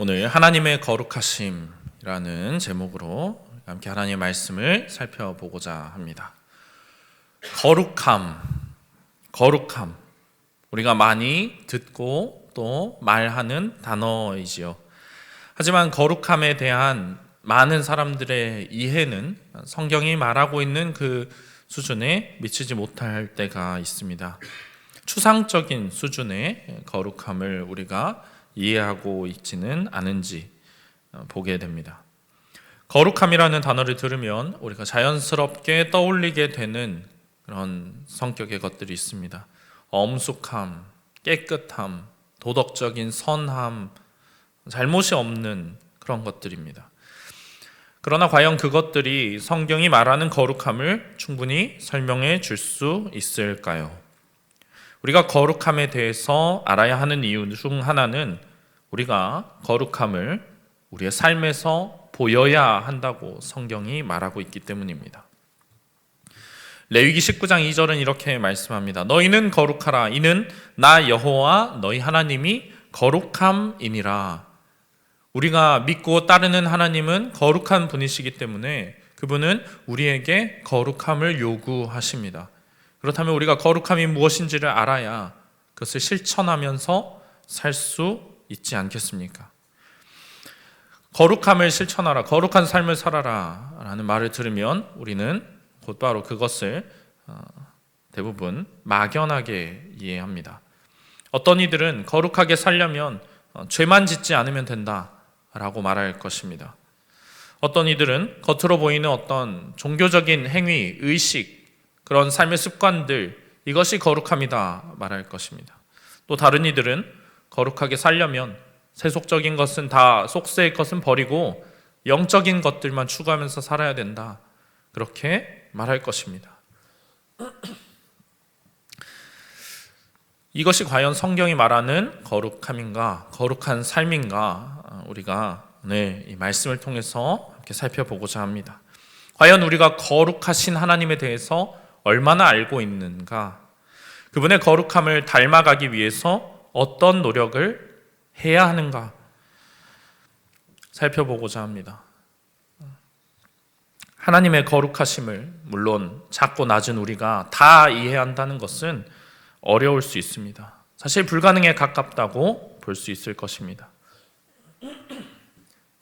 오늘 하나님의 거룩하심이라는 제목으로 함께 하나님의 말씀을 살펴보고자 합니다. 거룩함. 우리가 많이 듣고 또 말하는 단어이지요. 하지만 거룩함에 대한 많은 사람들의 이해는 성경이 말하고 있는 그 수준에 미치지 못할 때가 있습니다. 추상적인 수준의 거룩함을 우리가 이해하고 있지는 않은지 보게 됩니다. 거룩함이라는 단어를 들으면 우리가 자연스럽게 떠올리게 되는 그런 성격의 것들이 있습니다. 엄숙함, 깨끗함, 도덕적인 선함, 잘못이 없는 그런 것들입니다. 그러나 과연 그것들이 성경이 말하는 거룩함을 충분히 설명해 줄 수 있을까요? 우리가 거룩함에 대해서 알아야 하는 이유 중 하나는 우리가 거룩함을 우리의 삶에서 보여야 한다고 성경이 말하고 있기 때문입니다. 레위기 19장 2절은 이렇게 말씀합니다. 너희는 거룩하라. 이는 나 여호와 너희 하나님이 거룩함이니라. 우리가 믿고 따르는 하나님은 거룩한 분이시기 때문에 그분은 우리에게 거룩함을 요구하십니다. 그렇다면 우리가 거룩함이 무엇인지를 알아야 그것을 실천하면서 살 수 있지 않겠습니까? 거룩함을 실천하라, 거룩한 삶을 살아라 라는 말을 들으면 우리는 곧바로 그것을 대부분 막연하게 이해합니다. 어떤 이들은 거룩하게 살려면 죄만 짓지 않으면 된다 라고 말할 것입니다. 어떤 이들은 겉으로 보이는 어떤 종교적인 행위, 의식, 그런 삶의 습관들, 이것이 거룩함이다 말할 것입니다. 또 다른 이들은 거룩하게 살려면 세속적인 것은 다 속세의 것은 버리고 영적인 것들만 추구하면서 살아야 된다, 그렇게 말할 것입니다. 이것이 과연 성경이 말하는 거룩함인가, 거룩한 삶인가, 우리가 오늘 이 말씀을 통해서 함께 살펴보고자 합니다. 과연 우리가 거룩하신 하나님에 대해서 얼마나 알고 있는가, 그분의 거룩함을 닮아가기 위해서 어떤 노력을 해야 하는가 살펴보고자 합니다. 하나님의 거룩하심을 물론 작고 낮은 우리가 다 이해한다는 것은 어려울 수 있습니다. 사실 불가능에 가깝다고 볼 수 있을 것입니다.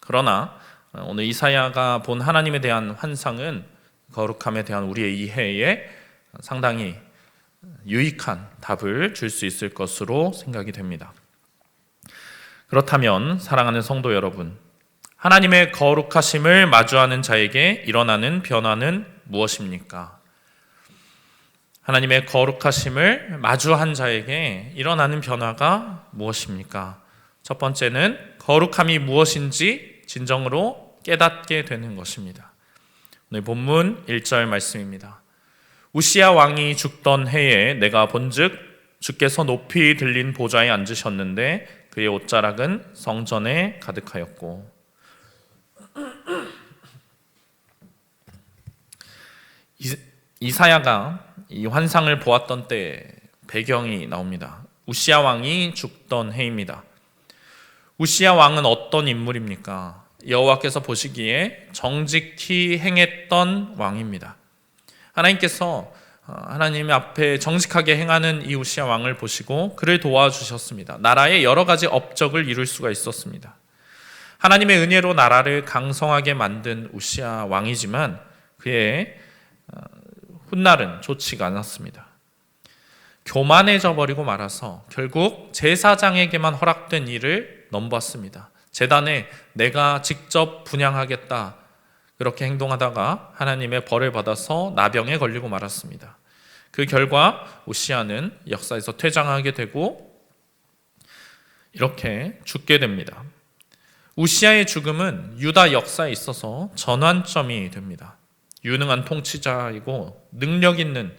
그러나 오늘 이사야가 본 하나님에 대한 환상은 거룩함에 대한 우리의 이해에 상당히 유익한 답을 줄 수 있을 것으로 생각이 됩니다. 그렇다면 사랑하는 성도 여러분, 하나님의 거룩하심을 마주하는 자에게 일어나는 변화는 무엇입니까? 하나님의 거룩하심을 마주한 자에게 일어나는 변화가 무엇입니까? 첫 번째는 거룩함이 무엇인지 진정으로 깨닫게 되는 것입니다. 오늘 본문 1절 말씀입니다. 우시야 왕이 죽던 해에 내가 본즉 주께서 높이 들린 보좌에 앉으셨는데 그의 옷자락은 성전에 가득하였고. 이사야가 이 환상을 보았던 때 배경이 나옵니다. 우시야 왕이 죽던 해입니다. 우시야 왕은 어떤 인물입니까? 여호와께서 보시기에 정직히 행했던 왕입니다. 하나님께서 하나님 앞에 정직하게 행하는 이 우시야 왕을 보시고 그를 도와주셨습니다. 나라의 여러 가지 업적을 이룰 수가 있었습니다. 하나님의 은혜로 나라를 강성하게 만든 우시야 왕이지만 그의 훗날은 좋지가 않았습니다. 교만해져 버리고 말아서 결국 제사장에게만 허락된 일을 넘봤습니다. 제단에 내가 직접 분향하겠다, 그렇게 행동하다가 하나님의 벌을 받아서 나병에 걸리고 말았습니다. 그 결과 우시야는 역사에서 퇴장하게 되고 이렇게 죽게 됩니다. 우시야의 죽음은 유다 역사에 있어서 전환점이 됩니다. 유능한 통치자이고 능력 있는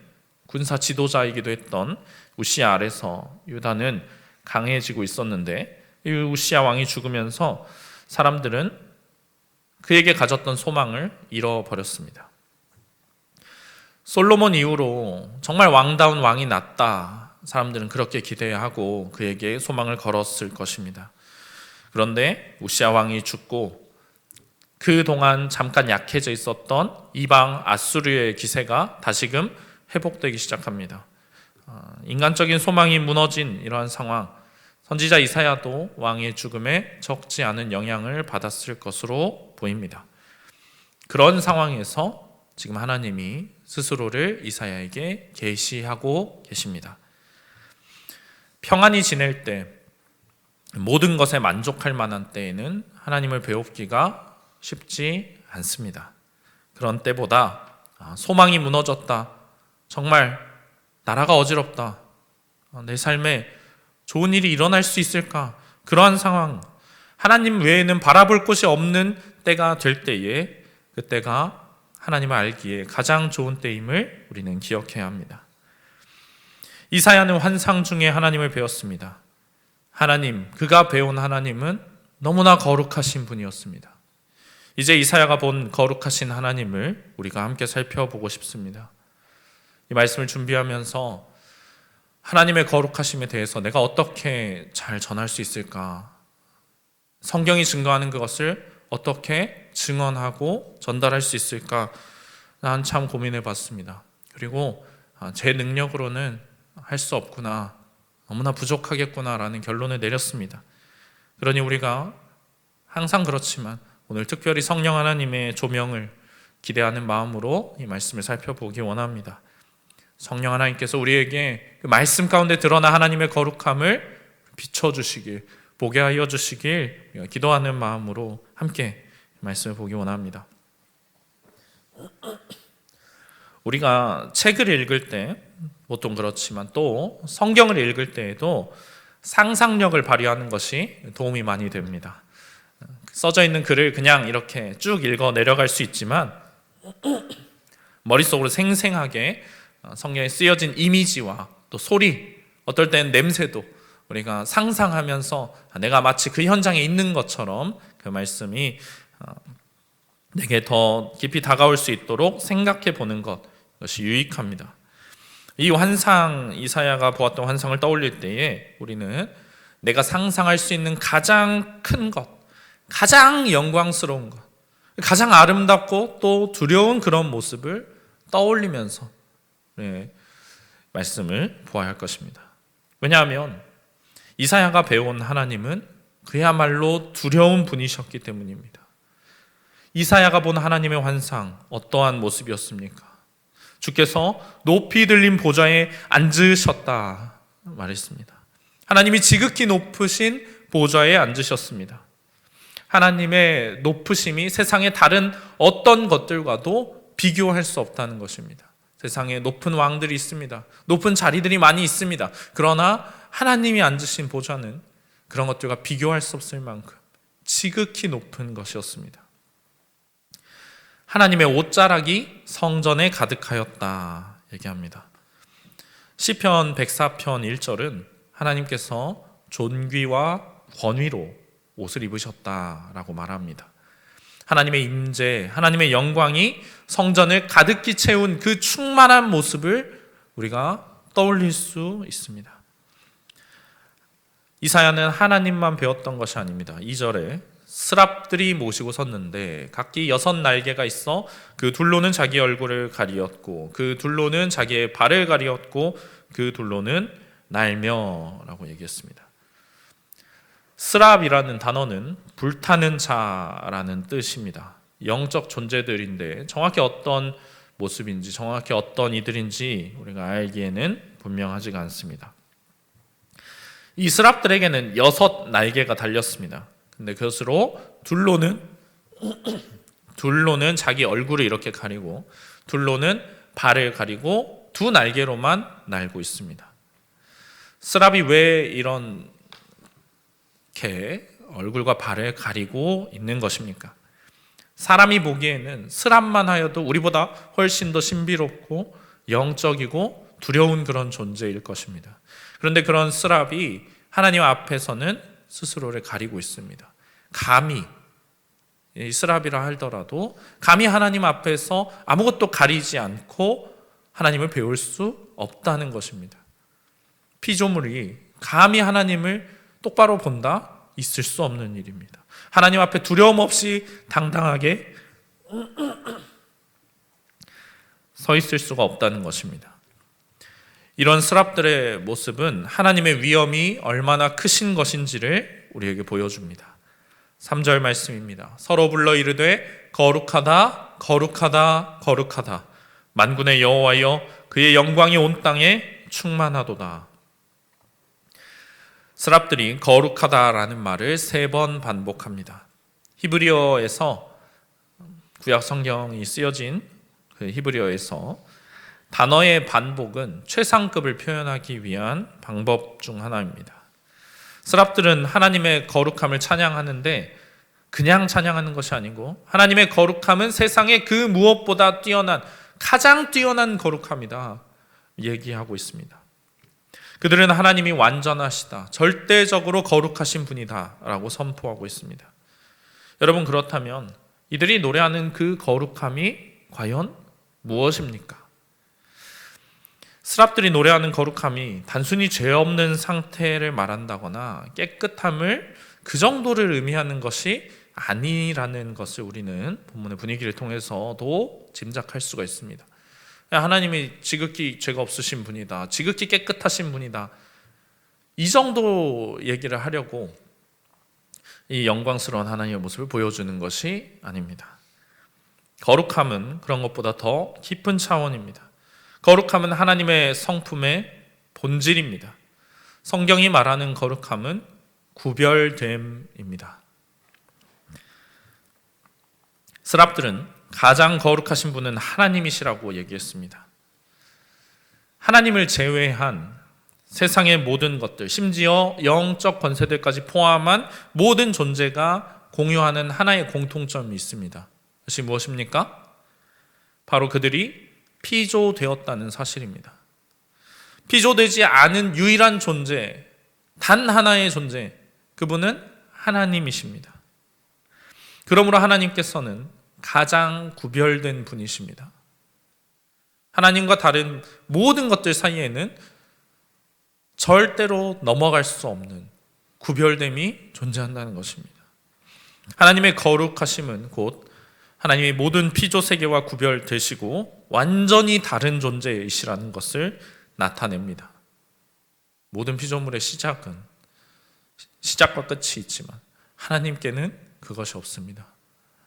군사 지도자이기도 했던 우시야 아래서 유다는 강해지고 있었는데, 이 우시야 왕이 죽으면서 사람들은 그에게 가졌던 소망을 잃어버렸습니다. 솔로몬 이후로 정말 왕다운 왕이 났다, 사람들은 그렇게 기대하고 그에게 소망을 걸었을 것입니다. 그런데 우시아 왕이 죽고 그동안 잠깐 약해져 있었던 이방 아수르의 기세가 다시금 회복되기 시작합니다. 인간적인 소망이 무너진 이러한 상황, 선지자 이사야도 왕의 죽음에 적지 않은 영향을 받았을 것으로 보입니다. 그런 상황에서 지금 하나님이 스스로를 이사야에게 계시하고 계십니다. 평안히 지낼 때, 모든 것에 만족할 만한 때에는 하나님을 배웁기가 쉽지 않습니다. 그런 때보다 소망이 무너졌다, 정말 나라가 어지럽다, 내 삶에 좋은 일이 일어날 수 있을까, 그러한 상황, 하나님 외에는 바라볼 곳이 없는 때가 될 때에 그때가 하나님을 알기에 가장 좋은 때임을 우리는 기억해야 합니다. 이사야는 환상 중에 하나님을 배웠습니다. 하나님, 그가 배운 하나님은 너무나 거룩하신 분이었습니다. 이제 이사야가 본 거룩하신 하나님을 우리가 함께 살펴보고 싶습니다. 이 말씀을 준비하면서 하나님의 거룩하심에 대해서 내가 어떻게 잘 전할 수 있을까? 성경이 증거하는 그것을 어떻게 증언하고 전달할 수 있을까? 난 참 고민해 봤습니다. 그리고 제 능력으로는 할 수 없구나, 너무나 부족하겠구나라는 결론을 내렸습니다. 그러니 우리가 항상 그렇지만 오늘 특별히 성령 하나님의 조명을 기대하는 마음으로 이 말씀을 살펴보기 원합니다. 성령 하나님께서 우리에게 그 말씀 가운데 드러나 하나님의 거룩함을 비춰주시길, 보게 하여 주시길 기도하는 마음으로 함께 말씀을 보기 원합니다. 우리가 책을 읽을 때 보통 그렇지만 또 성경을 읽을 때에도 상상력을 발휘하는 것이 도움이 많이 됩니다. 써져 있는 글을 그냥 이렇게 쭉 읽어 내려갈 수 있지만 머릿속으로 생생하게 성경에 쓰여진 이미지와 또 소리, 어떨 때는 냄새도 우리가 상상하면서 내가 마치 그 현장에 있는 것처럼 그 말씀이 내게 더 깊이 다가올 수 있도록 생각해 보는 것이 유익합니다. 이 환상, 이사야가 보았던 환상을 떠올릴 때에 우리는 내가 상상할 수 있는 가장 큰 것, 가장 영광스러운 것, 가장 아름답고 또 두려운 그런 모습을 떠올리면서 말씀을 보아야 할 것입니다. 왜냐하면 이사야가 배운 하나님은 그야말로 두려운 분이셨기 때문입니다. 이사야가 본 하나님의 환상, 어떠한 모습이었습니까? 주께서 높이 들린 보좌에 앉으셨다 말했습니다. 하나님이 지극히 높으신 보좌에 앉으셨습니다. 하나님의 높으심이 세상의 다른 어떤 것들과도 비교할 수 없다는 것입니다. 세상에 높은 왕들이 있습니다. 높은 자리들이 많이 있습니다. 그러나 하나님이 앉으신 보좌는 그런 것들과 비교할 수 없을 만큼 지극히 높은 것이었습니다. 하나님의 옷자락이 성전에 가득하였다 얘기합니다. 시편 104편 1절은 하나님께서 존귀와 권위로 옷을 입으셨다라고 말합니다. 하나님의 임재, 하나님의 영광이 성전을 가득히 채운 그 충만한 모습을 우리가 떠올릴 수 있습니다. 이사야는 하나님만 배웠던 것이 아닙니다. 2절에 스랍들이 모시고 섰는데 각기 6날개가 있어 그 둘로는 자기 얼굴을 가리었고 그 둘로는 자기의 발을 가리었고 그 둘로는 날며라고 얘기했습니다. 스랍이라는 단어는 불타는 자라는 뜻입니다. 영적 존재들인데 정확히 어떤 모습인지, 정확히 어떤 이들인지 우리가 알기에는 분명하지가 않습니다. 이 스랍들에게는 6날개가 달렸습니다. 근데 그것으로 둘로는 자기 얼굴을 이렇게 가리고 둘로는 발을 가리고 2날개로만 날고 있습니다. 스랍이 왜 이런 얼굴과 발을 가리고 있는 것입니까? 사람이 보기에는 스랍만 하여도 우리보다 훨씬 더 신비롭고 영적이고 두려운 그런 존재일 것입니다. 그런데 그런 스랍이 하나님 앞에서는 스스로를 가리고 있습니다. 감히 이 스랍이라 하더라도 감히 하나님 앞에서 아무것도 가리지 않고 하나님을 배울 수 없다는 것입니다. 피조물이 감히 하나님을 똑바로 본다? 있을 수 없는 일입니다. 하나님 앞에 두려움 없이 당당하게 서 있을 수가 없다는 것입니다. 이런 스랍들의 모습은 하나님의 위엄이 얼마나 크신 것인지를 우리에게 보여줍니다. 3절 말씀입니다. 서로 불러 이르되 거룩하다 거룩하다 거룩하다 만군의 여호와여 그의 영광이 온 땅에 충만하도다. 스랍들이 거룩하다라는 말을 3번 반복합니다. 히브리어에서 구약 성경이 쓰여진 그 히브리어에서 단어의 반복은 최상급을 표현하기 위한 방법 중 하나입니다. 스랍들은 하나님의 거룩함을 찬양하는데 그냥 찬양하는 것이 아니고 하나님의 거룩함은 세상의 그 무엇보다 뛰어난 가장 뛰어난 거룩함이다 얘기하고 있습니다. 그들은 하나님이 완전하시다, 절대적으로 거룩하신 분이다 라고 선포하고 있습니다. 여러분, 그렇다면 이들이 노래하는 그 거룩함이 과연 무엇입니까? 스랍들이 노래하는 거룩함이 단순히 죄 없는 상태를 말한다거나 깨끗함을 그 정도를 의미하는 것이 아니라는 것을 우리는 본문의 분위기를 통해서도 짐작할 수가 있습니다. 하나님이 지극히 죄가 없으신 분이다, 지극히 깨끗하신 분이다, 이 정도 얘기를 하려고 이 영광스러운 하나님의 모습을 보여주는 것이 아닙니다. 거룩함은 그런 것보다 더 깊은 차원입니다. 거룩함은 하나님의 성품의 본질입니다. 성경이 말하는 거룩함은 구별됨입니다. 스랍들은 가장 거룩하신 분은 하나님이시라고 얘기했습니다. 하나님을 제외한 세상의 모든 것들, 심지어 영적 권세들까지 포함한 모든 존재가 공유하는 하나의 공통점이 있습니다. 그것이 무엇입니까? 바로 그들이 피조되었다는 사실입니다. 피조되지 않은 유일한 존재, 단 하나의 존재, 그분은 하나님이십니다. 그러므로 하나님께서는 가장 구별된 분이십니다. 하나님과 다른 모든 것들 사이에는 절대로 넘어갈 수 없는 구별됨이 존재한다는 것입니다. 하나님의 거룩하심은 곧 하나님의 모든 피조 세계와 구별되시고 완전히 다른 존재이시라는 것을 나타냅니다. 모든 피조물의 시작과 끝이 있지만 하나님께는 그것이 없습니다.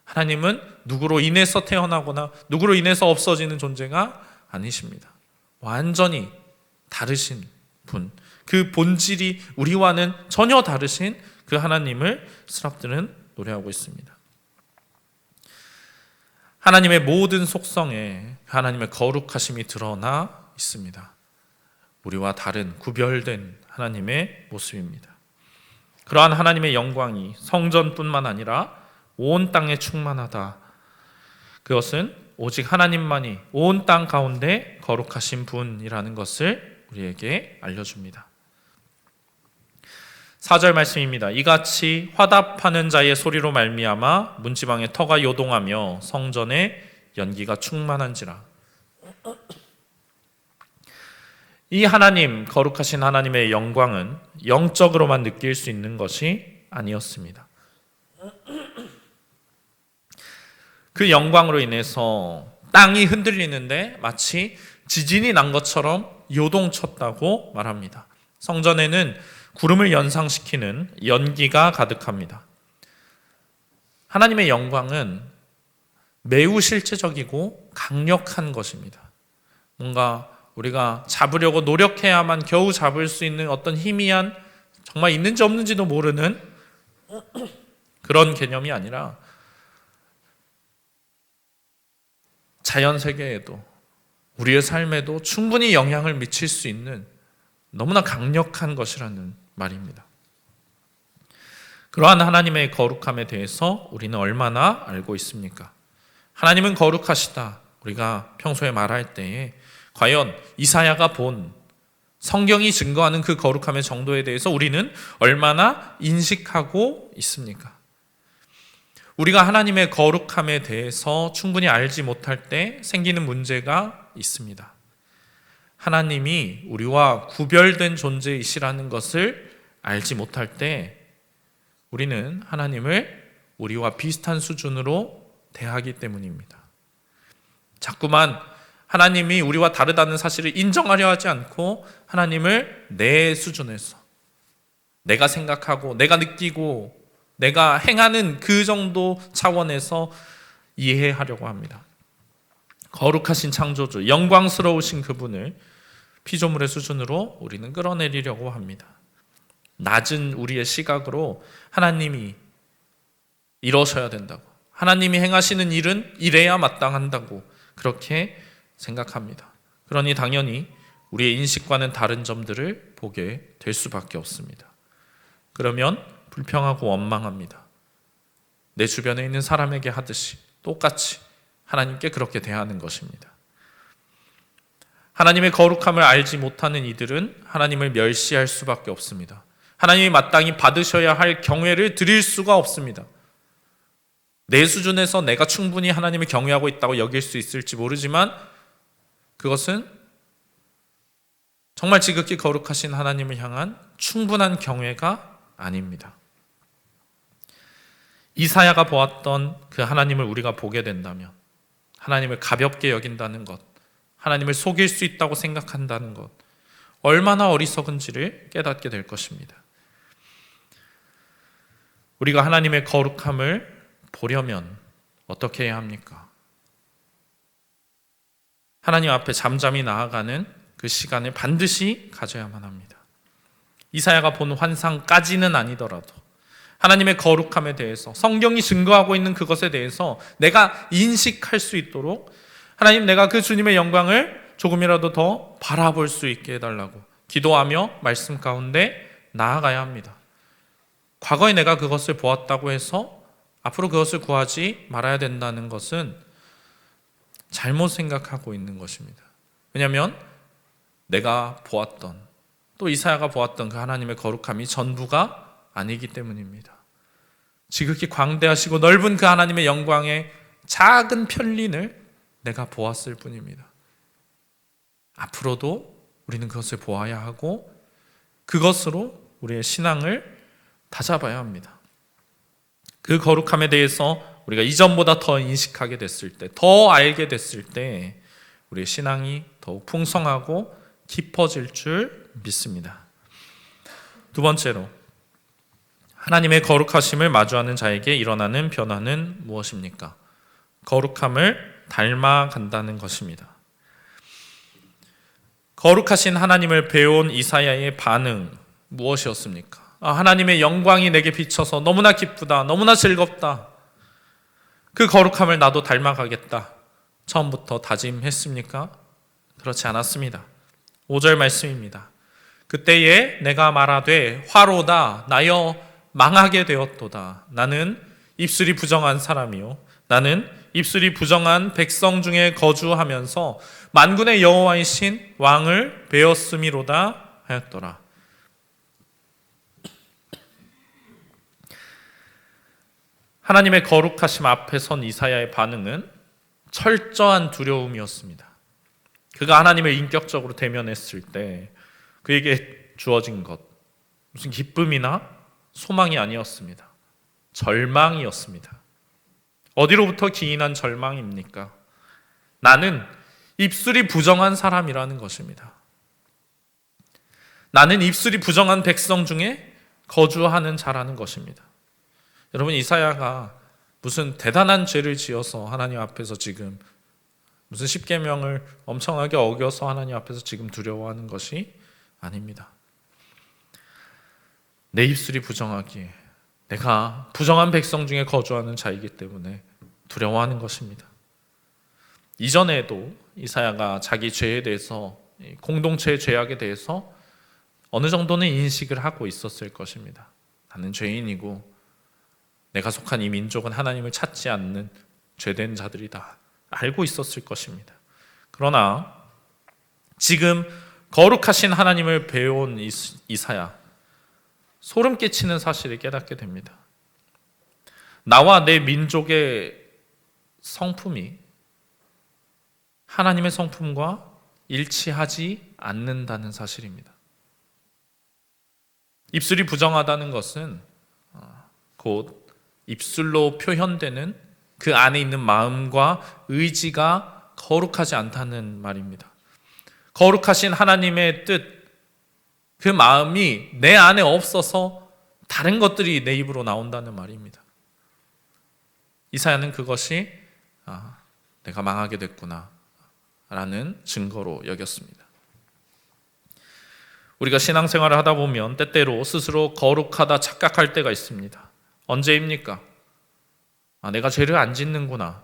하나님은 누구로 인해서 태어나거나 누구로 인해서 없어지는 존재가 아니십니다. 완전히 다르신 분, 그 본질이 우리와는 전혀 다르신 그 하나님을 스랍들은 노래하고 있습니다. 하나님의 모든 속성에 하나님의 거룩하심이 드러나 있습니다. 우리와 다른 구별된 하나님의 모습입니다. 그러한 하나님의 영광이 성전뿐만 아니라 온 땅에 충만하다. 그것은 오직 하나님만이 온 땅 가운데 거룩하신 분이라는 것을 우리에게 알려줍니다. 4절 말씀입니다. 이같이 화답하는 자의 소리로 말미암아 문지방의 터가 요동하며 성전에 연기가 충만한지라. 이 하나님, 거룩하신 하나님의 영광은 영적으로만 느낄 수 있는 것이 아니었습니다. 그 영광으로 인해서 땅이 흔들리는데 마치 지진이 난 것처럼 요동쳤다고 말합니다. 성전에는 구름을 연상시키는 연기가 가득합니다. 하나님의 영광은 매우 실제적이고 강력한 것입니다. 뭔가 우리가 잡으려고 노력해야만 겨우 잡을 수 있는 어떤 희미한, 정말 있는지 없는지도 모르는 그런 개념이 아니라 자연 세계에도 우리의 삶에도 충분히 영향을 미칠 수 있는 너무나 강력한 것이라는 말입니다. 그러한 하나님의 거룩함에 대해서 우리는 얼마나 알고 있습니까? 하나님은 거룩하시다, 우리가 평소에 말할 때에 과연 이사야가 본 성경이 증거하는 그 거룩함의 정도에 대해서 우리는 얼마나 인식하고 있습니까? 우리가 하나님의 거룩함에 대해서 충분히 알지 못할 때 생기는 문제가 있습니다. 하나님이 우리와 구별된 존재이시라는 것을 알지 못할 때 우리는 하나님을 우리와 비슷한 수준으로 대하기 때문입니다. 자꾸만 하나님이 우리와 다르다는 사실을 인정하려 하지 않고 하나님을 내 수준에서, 내가 생각하고 내가 느끼고 내가 행하는 그 정도 차원에서 이해하려고 합니다. 거룩하신 창조주, 영광스러우신 그분을 피조물의 수준으로 우리는 끌어내리려고 합니다. 낮은 우리의 시각으로 하나님이 이러셔야 된다고, 하나님이 행하시는 일은 이래야 마땅한다고 그렇게 생각합니다. 그러니 당연히 우리의 인식과는 다른 점들을 보게 될 수밖에 없습니다. 그러면 불평하고 원망합니다. 내 주변에 있는 사람에게 하듯이 똑같이 하나님께 그렇게 대하는 것입니다. 하나님의 거룩함을 알지 못하는 이들은 하나님을 멸시할 수밖에 없습니다. 하나님이 마땅히 받으셔야 할 경외를 드릴 수가 없습니다. 내 수준에서 내가 충분히 하나님을 경외하고 있다고 여길 수 있을지 모르지만 그것은 정말 지극히 거룩하신 하나님을 향한 충분한 경외가 아닙니다. 이사야가 보았던 그 하나님을 우리가 보게 된다면, 하나님을 가볍게 여긴다는 것, 하나님을 속일 수 있다고 생각한다는 것, 얼마나 어리석은지를 깨닫게 될 것입니다. 우리가 하나님의 거룩함을 보려면 어떻게 해야 합니까? 하나님 앞에 잠잠히 나아가는 그 시간을 반드시 가져야만 합니다. 이사야가 본 환상까지는 아니더라도 하나님의 거룩함에 대해서, 성경이 증거하고 있는 그것에 대해서 내가 인식할 수 있도록 하나님, 내가 그 주님의 영광을 조금이라도 더 바라볼 수 있게 해달라고 기도하며 말씀 가운데 나아가야 합니다. 과거에 내가 그것을 보았다고 해서 앞으로 그것을 구하지 말아야 된다는 것은 잘못 생각하고 있는 것입니다. 왜냐하면 내가 보았던, 또 이사야가 보았던 그 하나님의 거룩함이 전부가 아니기 때문입니다. 지극히 광대하시고 넓은 그 하나님의 영광의 작은 편린을 내가 보았을 뿐입니다. 앞으로도 우리는 그것을 보아야 하고 그것으로 우리의 신앙을 다잡아야 합니다. 그 거룩함에 대해서 우리가 이전보다 더 인식하게 됐을 때, 더 알게 됐을 때 우리의 신앙이 더욱 풍성하고 깊어질 줄 믿습니다. 두 번째로, 하나님의 거룩하심을 마주하는 자에게 일어나는 변화는 무엇입니까? 거룩함을 닮아간다는 것입니다. 거룩하신 하나님을 배운 이사야의 반응 무엇이었습니까? 하나님의 영광이 내게 비쳐서 너무나 기쁘다, 너무나 즐겁다, 그 거룩함을 나도 닮아가겠다, 처음부터 다짐했습니까? 그렇지 않았습니다. 5절 말씀입니다. 그때에 내가 말하되 화로다, 나여 망하게 되었도다. 나는 입술이 부정한 사람이요, 나는 입술이 부정한 백성 중에 거주하면서 만군의 여호와이신 왕을 배웠음이로다 하였더라. 하나님의 거룩하심 앞에 선 이사야의 반응은 철저한 두려움이었습니다. 그가 하나님을 인격적으로 대면했을 때 그에게 주어진 것, 무슨 기쁨이나 소망이 아니었습니다. 절망이었습니다. 어디로부터 기인한 절망입니까? 나는 입술이 부정한 사람이라는 것입니다. 나는 입술이 부정한 백성 중에 거주하는 자라는 것입니다. 여러분, 이사야가 무슨 대단한 죄를 지어서 하나님 앞에서 지금 무슨 십계명을 엄청나게 어겨서 하나님 앞에서 지금 두려워하는 것이 아닙니다. 내 입술이 부정하기에, 내가 부정한 백성 중에 거주하는 자이기 때문에 두려워하는 것입니다. 이전에도 이사야가 자기 죄에 대해서, 공동체의 죄악에 대해서 어느 정도는 인식을 하고 있었을 것입니다. 나는 죄인이고 내가 속한 이 민족은 하나님을 찾지 않는 죄된 자들이다, 알고 있었을 것입니다. 그러나 지금 거룩하신 하나님을 배운 이사야, 소름 끼치는 사실을 깨닫게 됩니다. 나와 내 민족의 성품이 하나님의 성품과 일치하지 않는다는 사실입니다. 입술이 부정하다는 것은 곧 입술로 표현되는 그 안에 있는 마음과 의지가 거룩하지 않다는 말입니다. 거룩하신 하나님의 뜻, 그 마음이 내 안에 없어서 다른 것들이 내 입으로 나온다는 말입니다. 이사야는 그것이 내가 망하게 됐구나 라는 증거로 여겼습니다. 우리가 신앙생활을 하다 보면 때때로 스스로 거룩하다 착각할 때가 있습니다. 언제입니까? 내가 죄를 안 짓는구나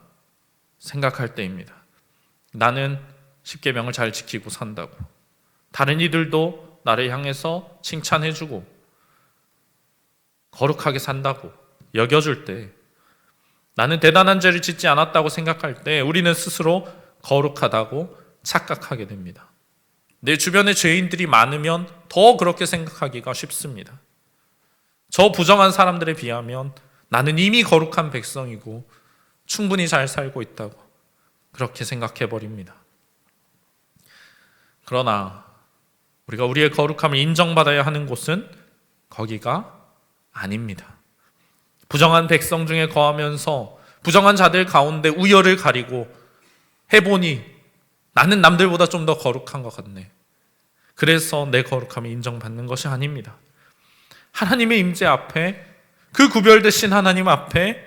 생각할 때입니다. 나는 십계명을 잘 지키고 산다고, 다른 이들도 나를 향해서 칭찬해주고 거룩하게 산다고 여겨줄 때, 나는 대단한 죄를 짓지 않았다고 생각할 때 우리는 스스로 거룩하다고 착각하게 됩니다. 내 주변에 죄인들이 많으면 더 그렇게 생각하기가 쉽습니다. 저 부정한 사람들에 비하면 나는 이미 거룩한 백성이고 충분히 잘 살고 있다고 그렇게 생각해 버립니다. 그러나 우리가 우리의 거룩함을 인정받아야 하는 곳은 거기가 아닙니다. 부정한 백성 중에 거하면서 부정한 자들 가운데 우열을 가리고 해보니 나는 남들보다 좀 더 거룩한 것 같네. 그래서 내 거룩함이 인정받는 것이 아닙니다. 하나님의 임재 앞에, 그 구별되신 하나님 앞에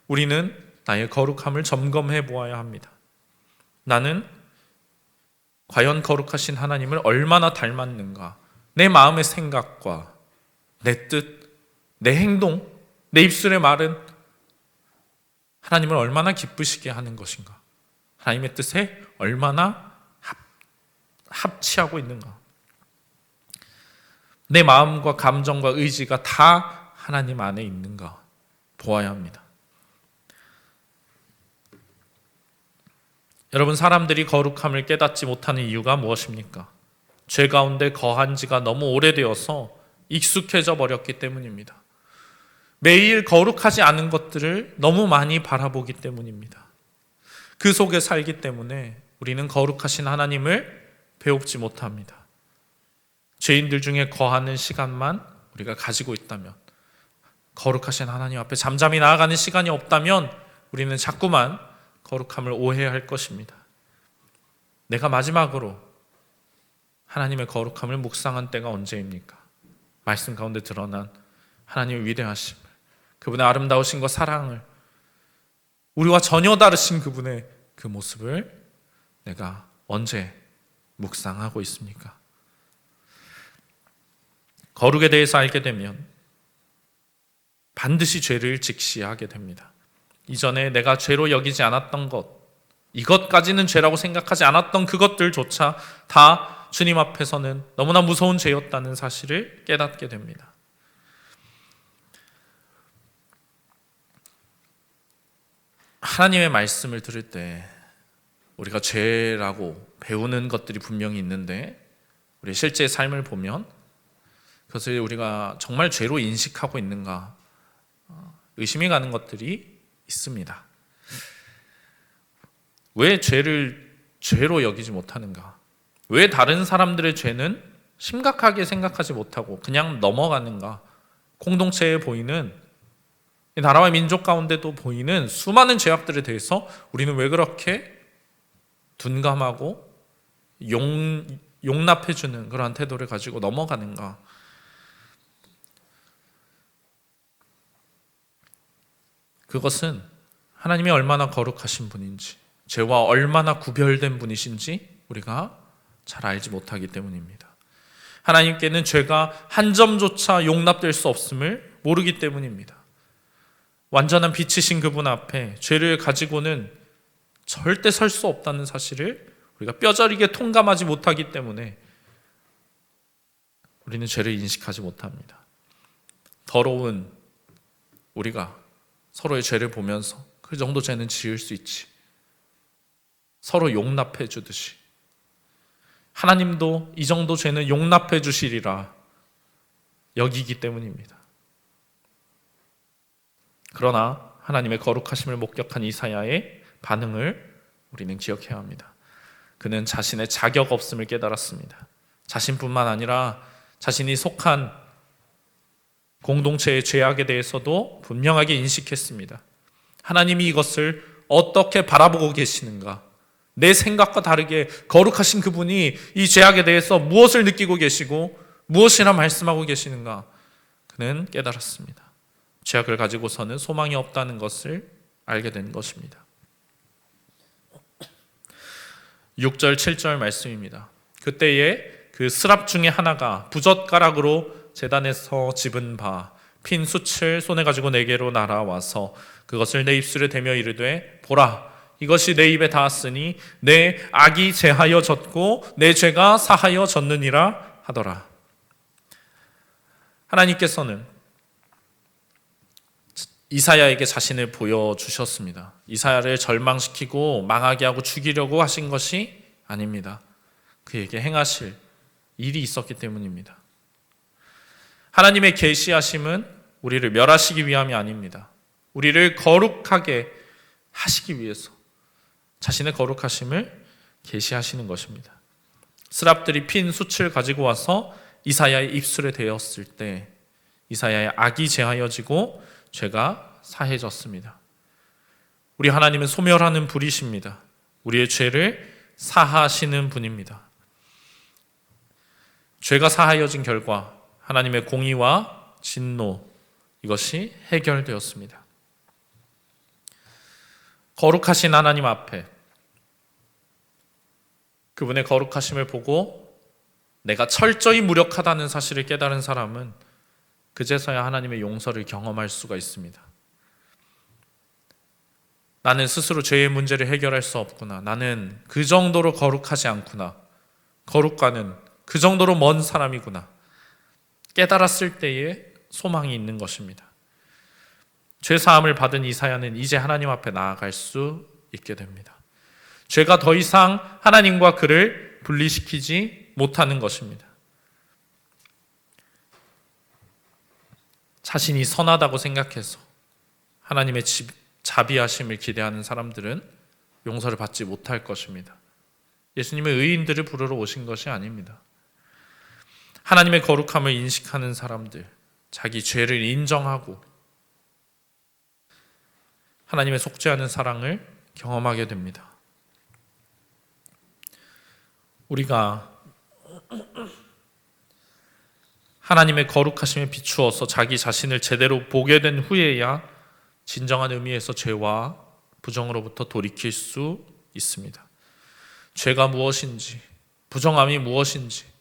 우리는 나의 거룩함을 점검해 보아야 합니다. 나는 과연 거룩하신 하나님을 얼마나 닮았는가? 내 마음의 생각과 내 뜻, 내 행동, 내 입술의 말은 하나님을 얼마나 기쁘시게 하는 것인가? 하나님의 뜻에 얼마나 합치하고 있는가? 내 마음과 감정과 의지가 다 하나님 안에 있는가 보아야 합니다. 여러분, 사람들이 거룩함을 깨닫지 못하는 이유가 무엇입니까? 죄 가운데 거한 지가 너무 오래되어서 익숙해져 버렸기 때문입니다. 매일 거룩하지 않은 것들을 너무 많이 바라보기 때문입니다. 그 속에 살기 때문에 우리는 거룩하신 하나님을 배웁지 못합니다. 죄인들 중에 거하는 시간만 우리가 가지고 있다면, 거룩하신 하나님 앞에 잠잠히 나아가는 시간이 없다면 우리는 자꾸만 거룩함을 오해할 것입니다. 내가 마지막으로 하나님의 거룩함을 묵상한 때가 언제입니까? 말씀 가운데 드러난 하나님의 위대하심을, 그분의 아름다우신 것, 사랑을, 우리와 전혀 다르신 그분의 그 모습을 내가 언제 묵상하고 있습니까? 거룩에 대해서 알게 되면 반드시 죄를 직시하게 됩니다. 이전에 내가 죄로 여기지 않았던 것, 이것까지는 죄라고 생각하지 않았던 그것들조차 다 주님 앞에서는 너무나 무서운 죄였다는 사실을 깨닫게 됩니다. 하나님의 말씀을 들을 때 우리가 죄라고 배우는 것들이 분명히 있는데, 우리의 실제 삶을 보면 그것을 우리가 정말 죄로 인식하고 있는가 의심이 가는 것들이 있습니다. 왜 죄를 죄로 여기지 못하는가? 왜 다른 사람들의 죄는 심각하게 생각하지 못하고 그냥 넘어가는가? 공동체에 보이는, 나라와 민족 가운데도 보이는 수많은 죄악들에 대해서 우리는 왜 그렇게 둔감하고 용납해주는 그러한 태도를 가지고 넘어가는가? 그것은 하나님이 얼마나 거룩하신 분인지, 죄와 얼마나 구별된 분이신지 우리가 잘 알지 못하기 때문입니다. 하나님께는 죄가 한 점조차 용납될 수 없음을 모르기 때문입니다. 완전한 빛이신 그분 앞에 죄를 가지고는 절대 설 수 없다는 사실을 우리가 뼈저리게 통감하지 못하기 때문에 우리는 죄를 인식하지 못합니다. 더러운 우리가 서로의 죄를 보면서 그 정도 죄는 지을 수 있지, 서로 용납해 주듯이 하나님도 이 정도 죄는 용납해 주시리라 여기기 때문입니다. 그러나 하나님의 거룩하심을 목격한 이사야의 반응을 우리는 기억해야 합니다. 그는 자신의 자격 없음을 깨달았습니다. 자신뿐만 아니라 자신이 속한 공동체의 죄악에 대해서도 분명하게 인식했습니다. 하나님이 이것을 어떻게 바라보고 계시는가? 내 생각과 다르게 거룩하신 그분이 이 죄악에 대해서 무엇을 느끼고 계시고 무엇이라 말씀하고 계시는가? 그는 깨달았습니다. 죄악을 가지고서는 소망이 없다는 것을 알게 된 것입니다. 6절 7절 말씀입니다. 그때에 그 스랍 중에 하나가 부젓가락으로 제단에서 집은 바 핀 숯을 손에 가지고 내게로 날아와서 그것을 내 입술에 대며 이르되 보라 이것이 내 입에 닿았으니 내 악이 제하여 졌고 내 죄가 사하여 졌느니라 하더라. 하나님께서는 이사야에게 자신을 보여주셨습니다. 이사야를 절망시키고 망하게 하고 죽이려고 하신 것이 아닙니다. 그에게 행하실 일이 있었기 때문입니다. 하나님의 계시하심은 우리를 멸하시기 위함이 아닙니다. 우리를 거룩하게 하시기 위해서 자신의 거룩하심을 계시하시는 것입니다. 스랍들이 핀 숯을 가지고 와서 이사야의 입술에 대었을 때 이사야의 악이 제하여지고 죄가 사해졌습니다. 우리 하나님은 소멸하는 분이십니다. 우리의 죄를 사하시는 분입니다. 죄가 사하여진 결과 하나님의 공의와 진노 이것이 해결되었습니다. 거룩하신 하나님 앞에 그분의 거룩하심을 보고 내가 철저히 무력하다는 사실을 깨달은 사람은 그제서야 하나님의 용서를 경험할 수가 있습니다. 나는 스스로 죄의 문제를 해결할 수 없구나. 나는 그 정도로 거룩하지 않구나. 거룩과는 그 정도로 먼 사람이구나. 깨달았을 때에 소망이 있는 것입니다. 죄사함을 받은 이사야는 이제 하나님 앞에 나아갈 수 있게 됩니다. 죄가 더 이상 하나님과 그를 분리시키지 못하는 것입니다. 자신이 선하다고 생각해서 하나님의 자비하심을 기대하는 사람들은 용서를 받지 못할 것입니다. 예수님은 의인들을 부르러 오신 것이 아닙니다. 하나님의 거룩함을 인식하는 사람들, 자기 죄를 인정하고 하나님의 속죄하는 사랑을 경험하게 됩니다. 우리가 하나님의 거룩하심에 비추어서 자기 자신을 제대로 보게 된 후에야 진정한 의미에서 죄와 부정으로부터 돌이킬 수 있습니다. 죄가 무엇인지, 부정함이 무엇인지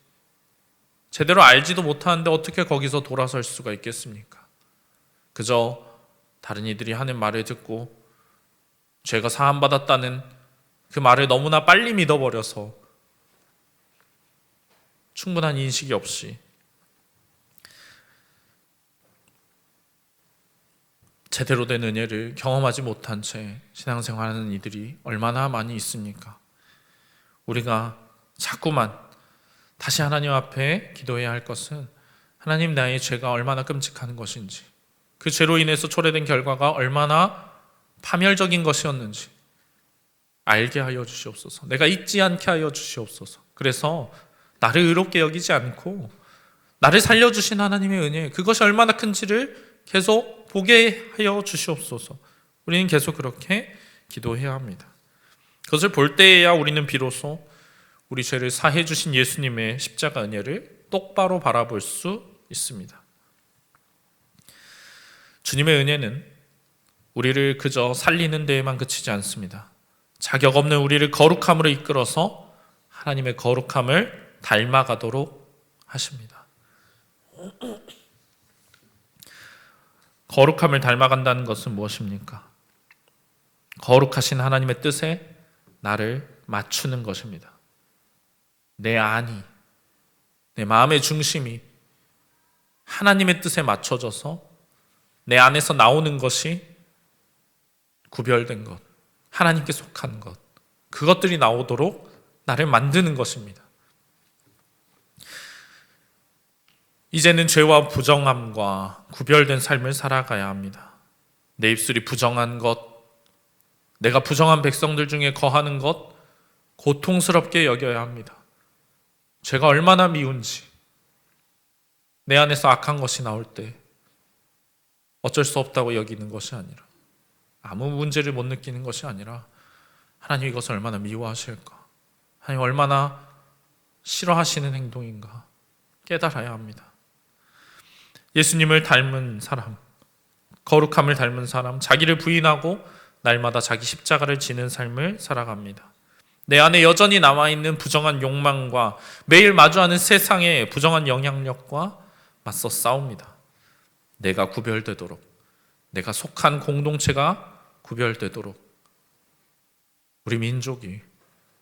제대로 알지도 못하는데 어떻게 거기서 돌아설 수가 있겠습니까? 그저 다른 이들이 하는 말을 듣고 죄가 사함받았다는 그 말을 너무나 빨리 믿어버려서 충분한 인식이 없이 제대로 된 은혜를 경험하지 못한 채 신앙생활하는 이들이 얼마나 많이 있습니까? 우리가 자꾸만 다시 하나님 앞에 기도해야 할 것은 하나님 나의 죄가 얼마나 끔찍한 것인지 그 죄로 인해서 초래된 결과가 얼마나 파멸적인 것이었는지 알게 하여 주시옵소서. 내가 잊지 않게 하여 주시옵소서. 그래서 나를 의롭게 여기지 않고 나를 살려주신 하나님의 은혜 그것이 얼마나 큰지를 계속 보게 하여 주시옵소서. 우리는 계속 그렇게 기도해야 합니다. 그것을 볼 때에야 우리는 비로소 우리 죄를 사해 주신 예수님의 십자가 은혜를 똑바로 바라볼 수 있습니다. 주님의 은혜는 우리를 그저 살리는 데에만 그치지 않습니다. 자격 없는 우리를 거룩함으로 이끌어서 하나님의 거룩함을 닮아가도록 하십니다. 거룩함을 닮아간다는 것은 무엇입니까? 거룩하신 하나님의 뜻에 나를 맞추는 것입니다. 내 안이, 내 마음의 중심이 하나님의 뜻에 맞춰져서 내 안에서 나오는 것이 구별된 것, 하나님께 속한 것, 그것들이 나오도록 나를 만드는 것입니다. 이제는 죄와 부정함과 구별된 삶을 살아가야 합니다. 내 입술이 부정한 것, 내가 부정한 백성들 중에 거하는 것, 고통스럽게 여겨야 합니다. 죄가 얼마나 미운지, 내 안에서 악한 것이 나올 때 어쩔 수 없다고 여기는 것이 아니라, 아무 문제를 못 느끼는 것이 아니라 하나님 이것을 얼마나 미워하실까, 하나님 얼마나 싫어하시는 행동인가 깨달아야 합니다. 예수님을 닮은 사람, 거룩함을 닮은 사람, 자기를 부인하고 날마다 자기 십자가를 지는 삶을 살아갑니다. 내 안에 여전히 남아있는 부정한 욕망과 매일 마주하는 세상의 부정한 영향력과 맞서 싸웁니다. 내가 구별되도록, 내가 속한 공동체가 구별되도록, 우리 민족이,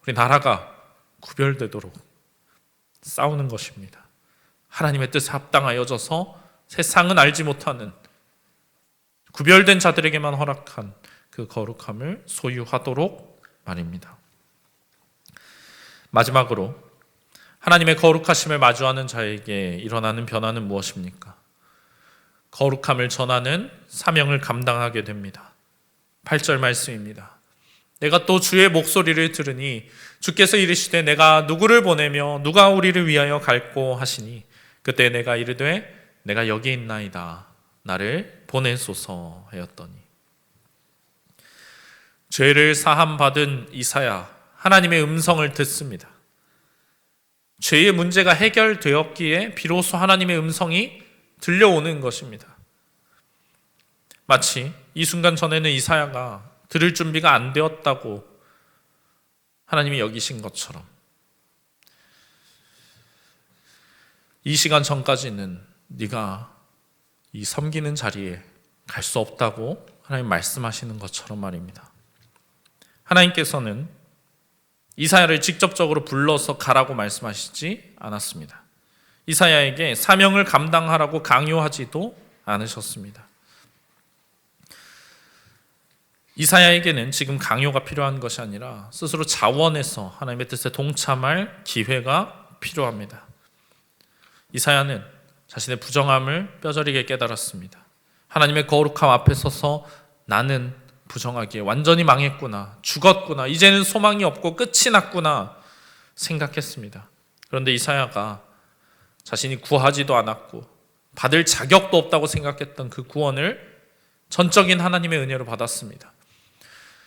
우리 나라가 구별되도록 싸우는 것입니다. 하나님의 뜻에 합당하여져서 세상은 알지 못하는 구별된 자들에게만 허락한 그 거룩함을 소유하도록 말입니다. 마지막으로 하나님의 거룩하심을 마주하는 자에게 일어나는 변화는 무엇입니까? 거룩함을 전하는 사명을 감당하게 됩니다. 8절 말씀입니다. 내가 또 주의 목소리를 들으니 주께서 이르시되 내가 누구를 보내며 누가 우리를 위하여 갈꼬 하시니 그때 내가 이르되 내가 여기 있나이다 나를 보내소서 하였더니, 죄를 사함받은 이사야 하나님의 음성을 듣습니다. 죄의 문제가 해결되었기에 비로소 하나님의 음성이 들려오는 것입니다. 마치 이 순간 전에는 이사야가 들을 준비가 안 되었다고 하나님이 여기신 것처럼 이 시간 전까지는 네가 이 섬기는 자리에 갈 수 없다고 하나님 말씀하시는 것처럼 말입니다. 하나님께서는 이사야를 직접적으로 불러서 가라고 말씀하시지 않았습니다. 이사야에게 사명을 감당하라고 강요하지도 않으셨습니다. 이사야에게는 지금 강요가 필요한 것이 아니라 스스로 자원해서 하나님의 뜻에 동참할 기회가 필요합니다. 이사야는 자신의 부정함을 뼈저리게 깨달았습니다. 하나님의 거룩함 앞에 서서 나는 부정하기에 완전히 망했구나, 죽었구나, 이제는 소망이 없고 끝이 났구나 생각했습니다. 그런데 이사야가 자신이 구하지도 않았고 받을 자격도 없다고 생각했던 그 구원을 전적인 하나님의 은혜로 받았습니다.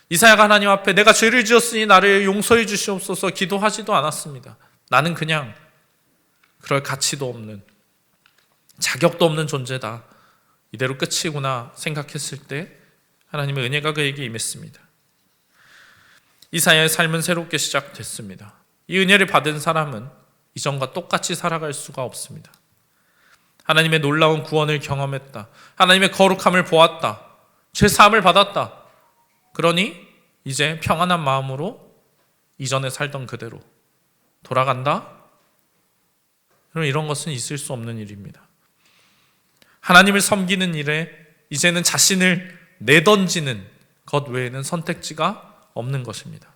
이사야가 하나님 앞에 내가 죄를 지었으니 나를 용서해 주시옵소서 기도하지도 않았습니다. 나는 그냥 그럴 가치도 없는, 자격도 없는 존재다, 이대로 끝이구나 생각했을 때 하나님의 은혜가 그에게 임했습니다. 이사야의 삶은 새롭게 시작됐습니다. 이 은혜를 받은 사람은 이전과 똑같이 살아갈 수가 없습니다. 하나님의 놀라운 구원을 경험했다, 하나님의 거룩함을 보았다, 죄사함을 받았다. 그러니 이제 평안한 마음으로 이전에 살던 그대로 돌아간다? 그럼 이런 것은 있을 수 없는 일입니다. 하나님을 섬기는 일에 이제는 자신을 내던지는 것 외에는 선택지가 없는 것입니다.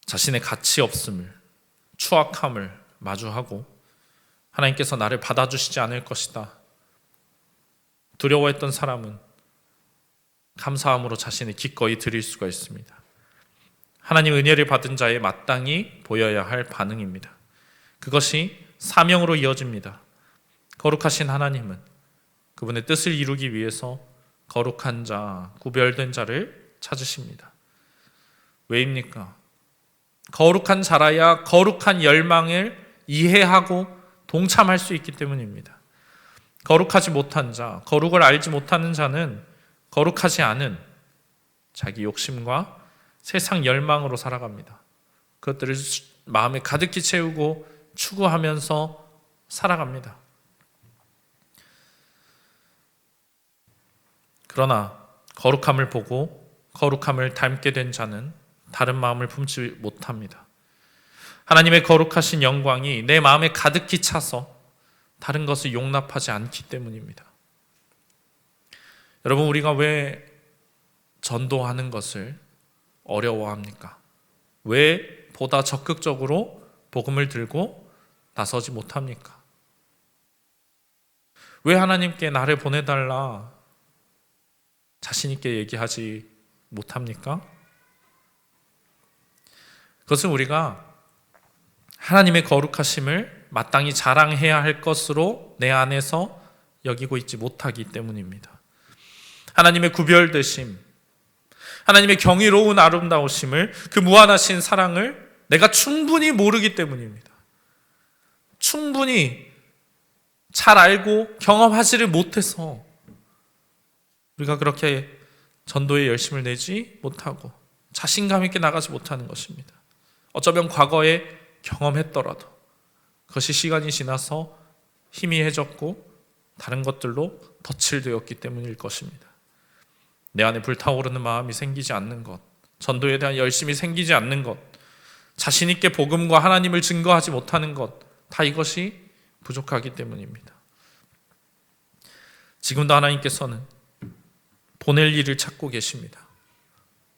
자신의 가치 없음을, 추악함을 마주하고 하나님께서 나를 받아주시지 않을 것이다 두려워했던 사람은 감사함으로 자신을 기꺼이 드릴 수가 있습니다. 하나님 은혜를 받은 자에 마땅히 보여야 할 반응입니다. 그것이 사명으로 이어집니다. 거룩하신 하나님은 그분의 뜻을 이루기 위해서 거룩한 자, 구별된 자를 찾으십니다. 왜입니까? 거룩한 자라야 거룩한 열망을 이해하고 동참할 수 있기 때문입니다. 거룩하지 못한 자, 거룩을 알지 못하는 자는 거룩하지 않은 자기 욕심과 세상 열망으로 살아갑니다. 그것들을 마음에 가득히 채우고 추구하면서 살아갑니다. 그러나 거룩함을 보고 거룩함을 닮게 된 자는 다른 마음을 품지 못합니다. 하나님의 거룩하신 영광이 내 마음에 가득히 차서 다른 것을 용납하지 않기 때문입니다. 여러분, 우리가 왜 전도하는 것을 어려워합니까? 왜 보다 적극적으로 복음을 들고 나서지 못합니까? 왜 하나님께 나를 보내달라 자신 있게 얘기하지 못합니까? 그것은 우리가 하나님의 거룩하심을 마땅히 자랑해야 할 것으로 내 안에서 여기고 있지 못하기 때문입니다. 하나님의 구별되심, 하나님의 경이로운 아름다우심을, 그 무한하신 사랑을 내가 충분히 모르기 때문입니다. 충분히 잘 알고 경험하지를 못해서 우리가 그렇게 전도에 열심을 내지 못하고 자신감 있게 나가지 못하는 것입니다. 어쩌면 과거에 경험했더라도 그것이 시간이 지나서 희미해졌고 다른 것들로 덧칠되었기 때문일 것입니다. 내 안에 불타오르는 마음이 생기지 않는 것, 전도에 대한 열심이 생기지 않는 것, 자신 있게 복음과 하나님을 증거하지 못하는 것, 다 이것이 부족하기 때문입니다. 지금도 하나님께서는 보낼 일을 찾고 계십니다.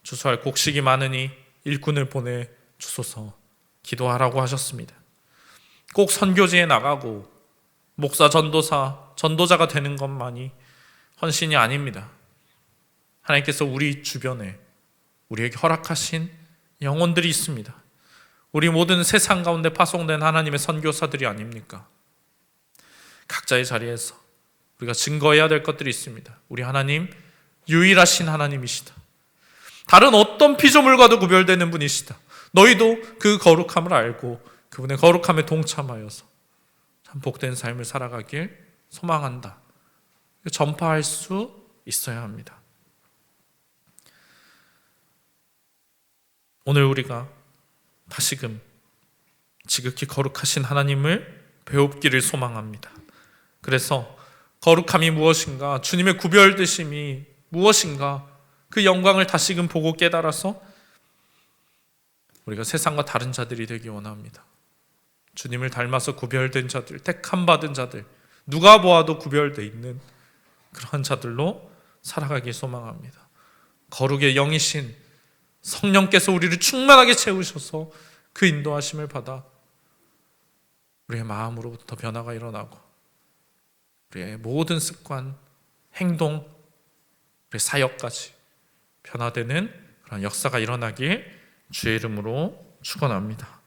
주소할 곡식이 많으니 일꾼을 보내 주소서 기도하라고 하셨습니다. 꼭 선교지에 나가고 목사, 전도사, 전도자가 되는 것만이 헌신이 아닙니다. 하나님께서 우리 주변에 우리에게 허락하신 영혼들이 있습니다. 우리 모든 세상 가운데 파송된 하나님의 선교사들이 아닙니까? 각자의 자리에서 우리가 증거해야 될 것들이 있습니다. 우리 하나님 유일하신 하나님이시다. 다른 어떤 피조물과도 구별되는 분이시다. 너희도 그 거룩함을 알고 그분의 거룩함에 동참하여서 참 복된 삶을 살아가길 소망한다. 전파할 수 있어야 합니다. 오늘 우리가 다시금 지극히 거룩하신 하나님을 배웁기를 소망합니다. 그래서 거룩함이 무엇인가, 주님의 구별되심이 무엇인가, 그 영광을 다시금 보고 깨달아서 우리가 세상과 다른 자들이 되기 원합니다. 주님을 닮아서 구별된 자들, 택함 받은 자들, 누가 보아도 구별되어 있는 그러한 자들로 살아가기 소망합니다. 거룩의 영이신 성령께서 우리를 충만하게 채우셔서 그 인도하심을 받아 우리의 마음으로부터 변화가 일어나고 우리의 모든 습관, 행동, 우리의 사역까지 변화되는 그런 역사가 일어나길 주의 이름으로 축원합니다.